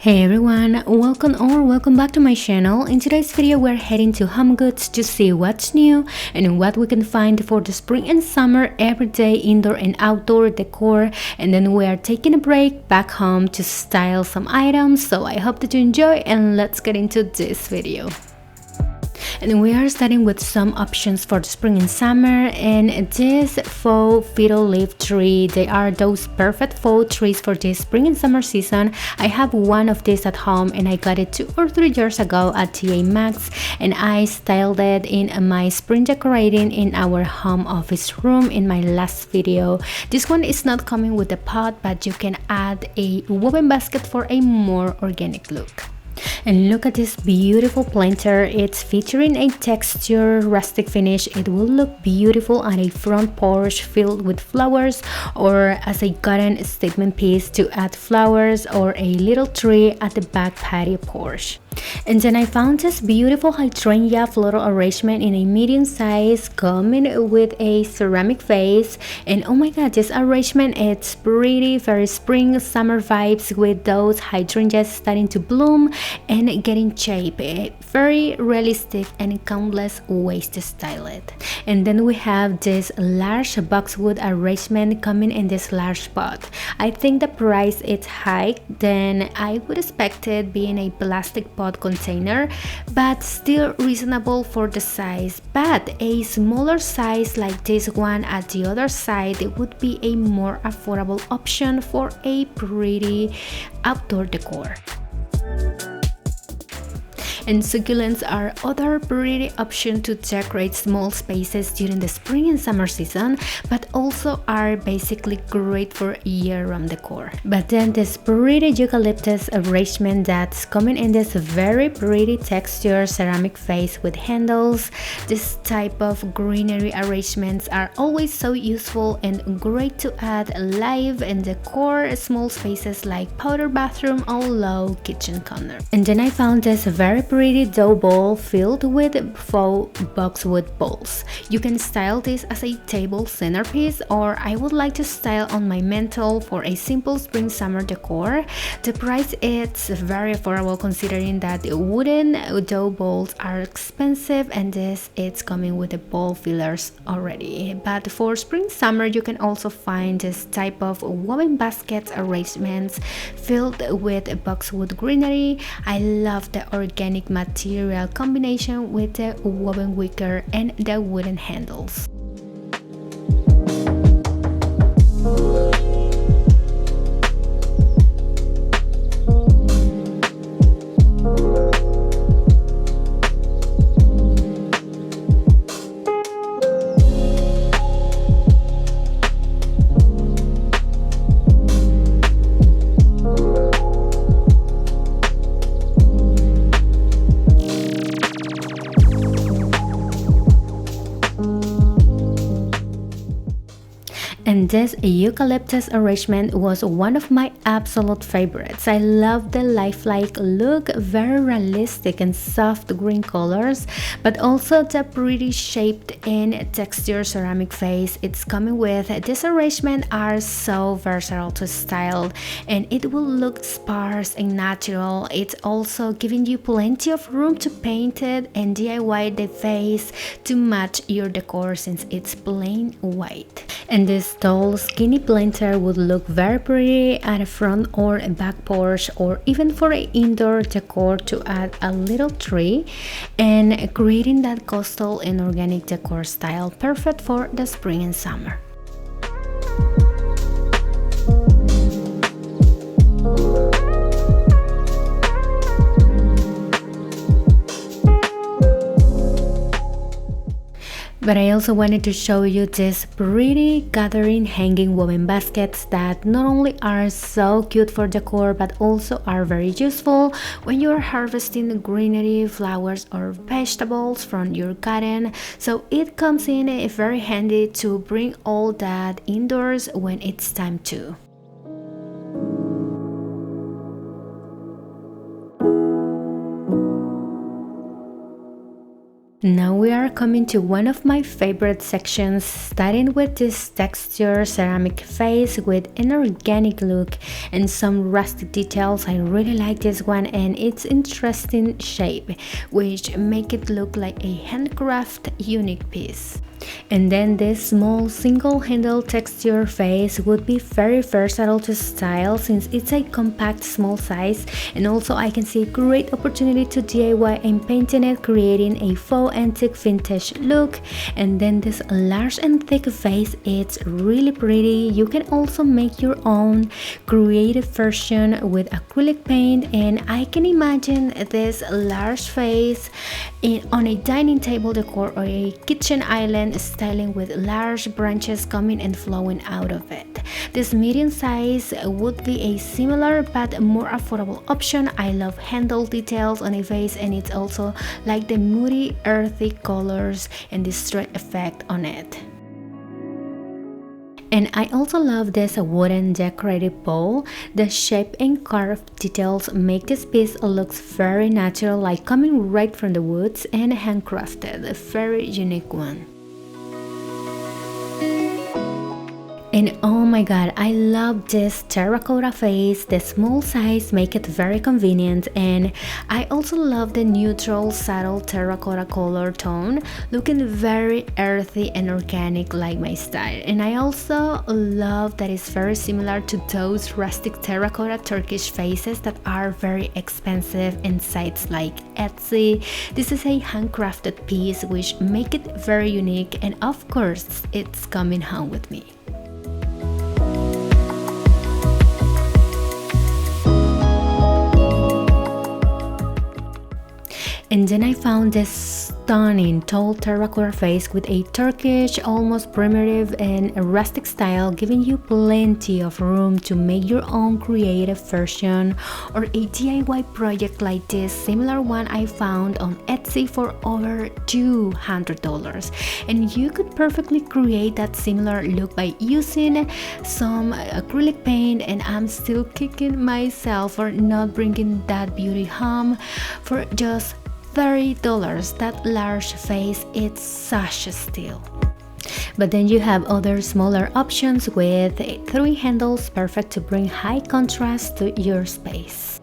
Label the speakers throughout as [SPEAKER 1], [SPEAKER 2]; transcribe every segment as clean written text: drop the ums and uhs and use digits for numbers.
[SPEAKER 1] Hey everyone, welcome back to my channel. In today's video we're heading to Homegoods to see what's new and what we can find for the spring and summer everyday indoor and outdoor decor, and then we are taking a break back home to style some items. So I hope that you enjoy and let's get into this video. And we are starting with some options for the spring and summer, and this faux fiddle leaf tree, they are those perfect faux trees for this spring and summer season. I have one of these at home and I got it 2 or 3 years ago at TJ Maxx, and I styled it in my spring decorating in our home office room in my last video. This one is not coming with a pot, but you can add a woven basket for a more organic look. And look at this beautiful planter. It's featuring a texture rustic finish. It will look beautiful on a front porch filled with flowers, or as a garden statement piece to add flowers, or a little tree at the back patio porch. And then I found this beautiful hydrangea floral arrangement in a medium size, coming with a ceramic vase. And oh my god, this arrangement, it's pretty, very spring summer vibes with those hydrangeas starting to bloom and getting shape. Very realistic and countless ways to style it. And then we have this large boxwood arrangement coming in this large pot. I think the price is high than I would expect it, being a plastic pot container, but still reasonable for the size. But a smaller size like this one at the other side would be a more affordable option for a pretty outdoor decor. And succulents are other pretty option to decorate small spaces during the spring and summer season, but also are basically great for year-round decor. But then this pretty eucalyptus arrangement that's coming in this very pretty texture ceramic vase with handles. This type of greenery arrangements are always so useful and great to add life and decor small spaces like powder bathroom or low kitchen corner. And then I found this very pretty dough ball filled with faux boxwood balls. You can style this as a table centerpiece, or I would like to style on my mantle for a simple spring summer decor. The price is very affordable considering that wooden dough balls are expensive, and this it's coming with the ball fillers already. But for spring summer you can also find this type of woven baskets arrangements filled with boxwood greenery. I love the organic material combination with the woven wicker and the wooden handles. And this eucalyptus arrangement was one of my absolute favorites. I love the lifelike look, very realistic and soft green colors, but also the pretty shaped and texture ceramic vase it's coming with. This arrangement are so versatile to style, and it will look sparse and natural. It's also giving you plenty of room to paint it and DIY the vase to match your decor since it's plain white. And this tall skinny planter would look very pretty at a front or a back porch, or even for an indoor decor to add a little tree, and creating that coastal and organic decor style perfect for the spring and summer. But I also wanted to show you these pretty gathering hanging woven baskets that not only are so cute for decor, but also are very useful when you're harvesting greenery, flowers or vegetables from your garden. So it comes in very handy to bring all that indoors when it's time to. Now we are coming to one of my favorite sections, starting with this texture ceramic vase with an organic look and some rustic details. I really like this one and its interesting shape, which make it look like a handcraft unique piece. And then this small single-handle texture vase would be very versatile to style since it's a compact small size, and also I can see a great opportunity to DIY and painting it, creating a faux antique vintage look. And then this large and thick vase, it's really pretty. You can also make your own creative version with acrylic paint, and I can imagine this large vase on a dining table decor or a kitchen island styling with large branches coming and flowing out of it. This medium size would be a similar but more affordable option. I love handle details on a vase, and it's also like the moody earthy colors and the straight effect on it. And I also love this wooden decorative bowl. The shape and carved details make this piece look very natural, like coming right from the woods, and handcrafted, a very unique one. And oh my god, I love this terracotta vase. The small size make it very convenient, and I also love the neutral subtle terracotta color tone, looking very earthy and organic like my style. And I also love that it's very similar to those rustic terracotta Turkish vases that are very expensive in sites like Etsy. This is a handcrafted piece which make it very unique, and of course it's coming home with me. And then I found this stunning tall terracotta vase with a Turkish, almost primitive and rustic style, giving you plenty of room to make your own creative version or a DIY project like this similar one I found on Etsy for over $200. And you could perfectly create that similar look by using some acrylic paint, and I'm still kicking myself for not bringing that beauty home for just $30. That large vase, it's such a steal. But then you have other smaller options with 3 handles, perfect to bring high contrast to your space.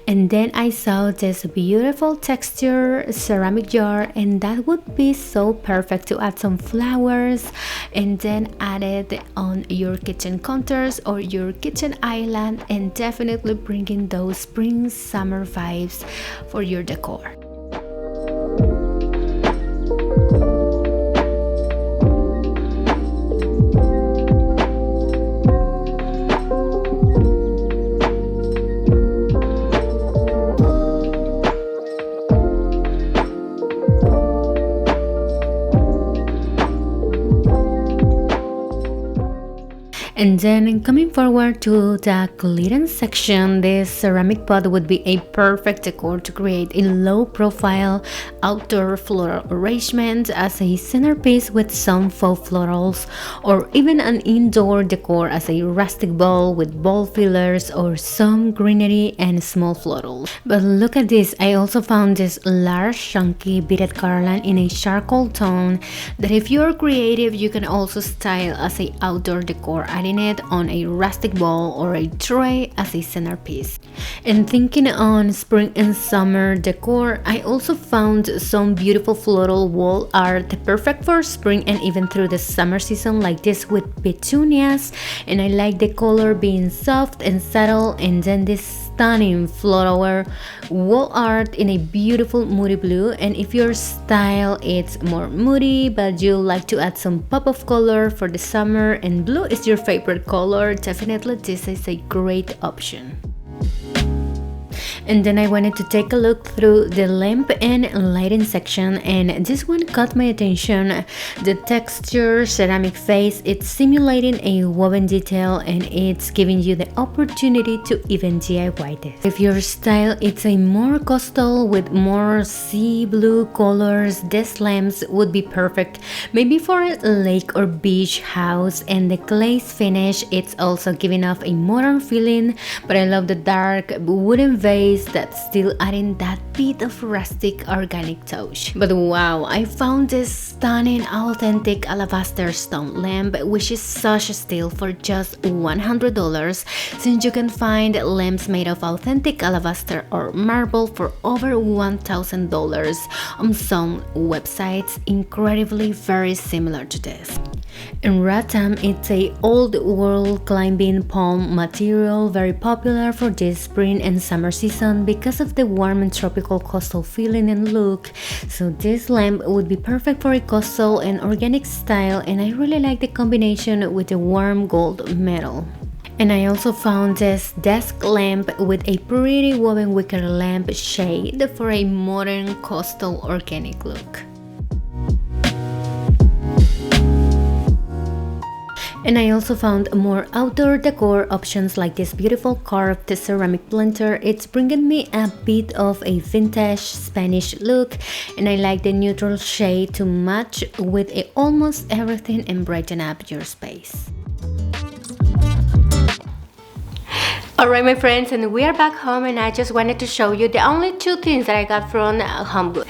[SPEAKER 1] And then I saw this beautiful texture ceramic jar, and that would be so perfect to add some flowers and then add it on your kitchen counters or your kitchen island, and definitely bringing those spring summer vibes for your decor. And then coming forward to the clearance section, this ceramic pot would be a perfect decor to create a low profile outdoor floral arrangement as a centerpiece with some faux florals, or even an indoor decor as a rustic bowl with bowl fillers or some greenery and small florals. But look at this, I also found this large chunky beaded garland in a charcoal tone that if you're creative you can also style as a outdoor decor, adding it on a rustic bowl or a tray as a centerpiece. And thinking on spring and summer decor, I also found some beautiful floral wall art perfect for spring and even through the summer season, like this with petunias, and I like the color being soft and subtle. And then this stunning flower wall art in a beautiful moody blue, and if your style it's more moody but you like to add some pop of color for the summer and blue is your favorite color, definitely this is a great option. And then I wanted to take a look through the lamp and lighting section, and this one caught my attention. The texture ceramic face, it's simulating a woven detail and it's giving you the opportunity to even DIY this. If your style it's a more coastal with more sea blue colors, these lamps would be perfect maybe for a lake or beach house, and the glaze finish it's also giving off a modern feeling, but I love the dark wooden vase that's still adding that bit of rustic organic touch. But wow, I found this stunning authentic alabaster stone lamp, which is such a steal for just $100, since you can find lamps made of authentic alabaster or marble for over $1,000 on some websites, incredibly very similar to this. And rattan, it's a old world climbing palm material, very popular for this spring and summer season because of the warm and tropical coastal feeling and look. So this lamp would be perfect for a coastal and organic style, and I really like the combination with the warm gold metal. And I also found this desk lamp with a pretty woven wicker lamp shade for a modern coastal organic look. And I also found more outdoor decor options like this beautiful carved ceramic planter. It's bringing me a bit of a vintage Spanish look, and I like the neutral shade to match with almost everything and brighten up your space. Alright my friends, and we are back home, and I just wanted to show you the only two things that I got from Homegoods.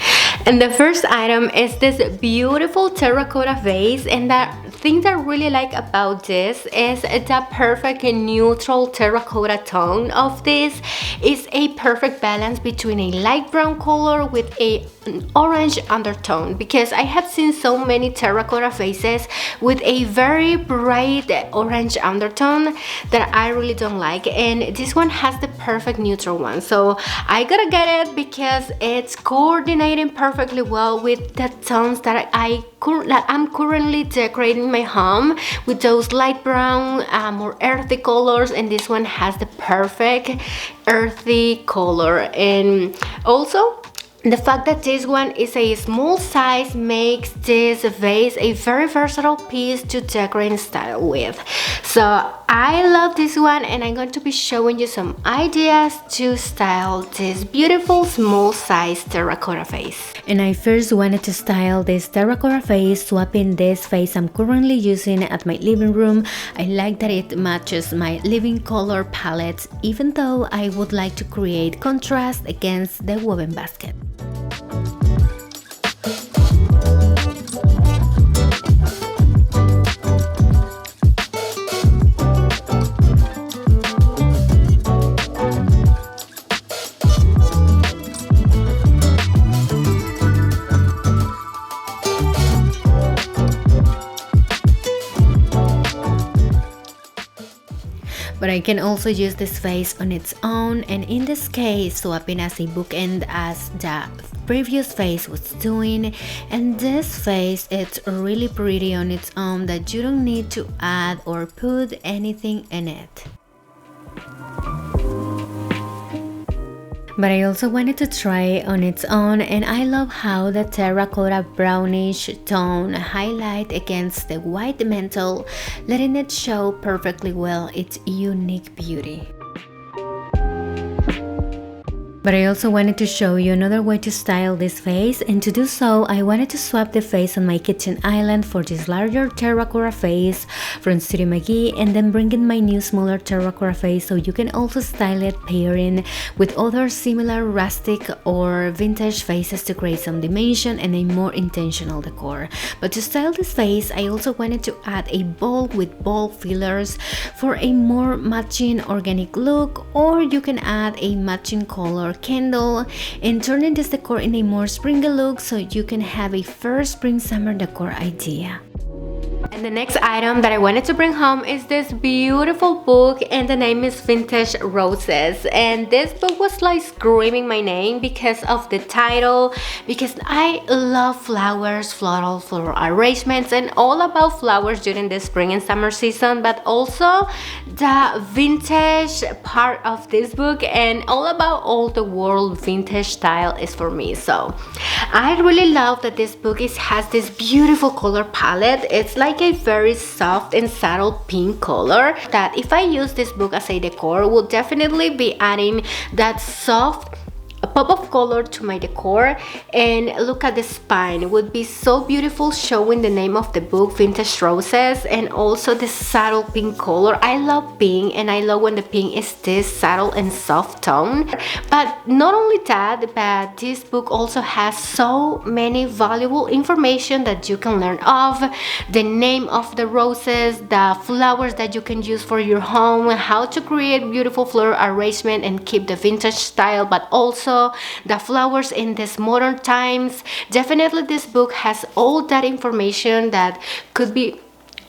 [SPEAKER 1] And the first item is this beautiful terracotta vase, and the thing that I really like about this is the perfect and neutral terracotta tone of this. Is a perfect balance between a light brown color with an orange undertone, because I have seen so many terracotta vases with a very bright orange undertone that I really don't like, and this one has the perfect neutral one, so I gotta get it because it's coordinating perfectly well with the tones that I'm currently decorating my home with, those light brown, more earthy colors, and this one has the perfect earthy color. And also the fact that this one is a small size makes this vase a very versatile piece to decorate and style with. So I love this one, and I'm going to be showing you some ideas to style this beautiful small size terracotta vase. And I first wanted to style this terracotta vase, swapping this vase I'm currently using at my living room. I like that it matches my living color palette, even though I would like to create contrast against the woven basket. But I can also use this vase on its own, and in this case swapping as a bookend as the previous vase was doing. And this vase, it's really pretty on its own, that you don't need to add or put anything in it. But I also wanted to try it on its own, and I love how the terracotta brownish tone highlight against the white mantle, letting it show perfectly well its unique beauty. But I also wanted to show you another way to style this vase, and to do so I wanted to swap the vase on my kitchen island for this larger terracotta vase from Studio McGee, and then bring in my new smaller terracotta vase so you can also style it pairing with other similar rustic or vintage vases to create some dimension and a more intentional decor. But to style this vase I also wanted to add a bowl with bowl fillers for a more matching organic look, or you can add a matching color candle and turning this decor in a more springy look so you can have a first spring summer decor idea. The next item that I wanted to bring home is this beautiful book, and the name is Vintage Roses. And this book was like screaming my name because of the title, because I love flowers, floral arrangements, and all about flowers during the spring and summer season, but also the vintage part of this book and all about all the world vintage style is for me. So I really love that this book has this beautiful color palette. It's like a very soft and subtle pink color that if I use this book as a decor will definitely be adding that soft a pop of color to my decor. And look at the spine, it would be so beautiful showing the name of the book, Vintage Roses, and also the subtle pink color. I love pink, and I love when the pink is this subtle and soft tone. But not only that, but this book also has so many valuable information that you can learn of the name of the roses, the flowers that you can use for your home, how to create beautiful floral arrangement and keep the vintage style, but also the flowers in these modern times. Definitely this book has all that information that could be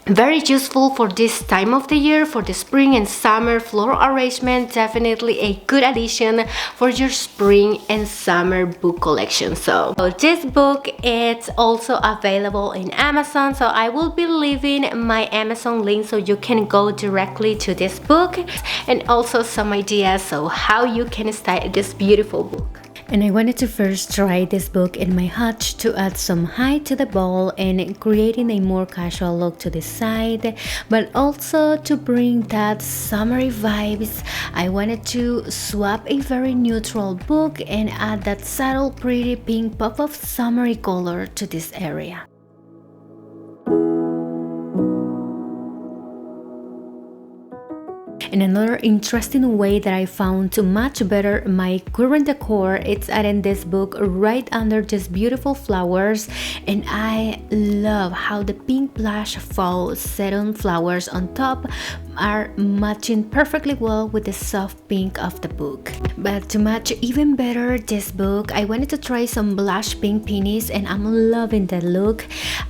[SPEAKER 1] very useful for this time of the year, for the spring and summer floral arrangement. Definitely a good addition for your spring and summer book collection. So this book is also available in Amazon, so I will be leaving my Amazon link so you can go directly to this book, and also some ideas so how you can style this beautiful book. And I wanted to first try this book in my hutch to add some height to the bowl and creating a more casual look to the side, but also to bring that summery vibes. I wanted to swap a very neutral book and add that subtle pretty pink pop of summery color to this area. And another interesting way that I found to match better my current decor, it's adding this book right under these beautiful flowers. And I love how the pink blush faux cedum flowers on top are matching perfectly well with the soft pink of the book. But to match even better this book, I wanted to try some blush pink pennies, and I'm loving that look.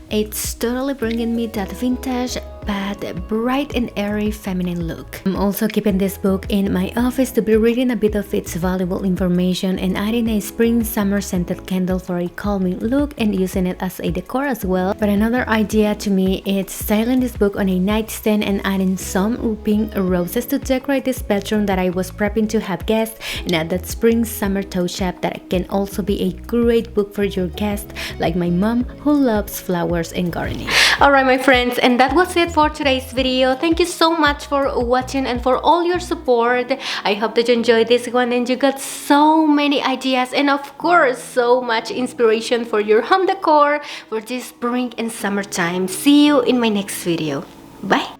[SPEAKER 1] It's totally bringing me that vintage but bright and airy feminine look. I'm also keeping this book in my office to be reading a bit of its valuable information and adding a spring summer scented candle for a calming look and using it as a decor as well. But another idea to me is styling this book on a nightstand and adding some pink roses to decorate this bedroom that I was prepping to have guests, and add that spring summer toe shop that can also be a great book for your guests like my mom who loves flowers and gardening. Alright my friends, and that was it for today's video. Thank you so much for watching and for all your support. I hope that you enjoyed this one and you got so many ideas and of course so much inspiration for your home decor for this spring and summertime. See you in my next video. Bye!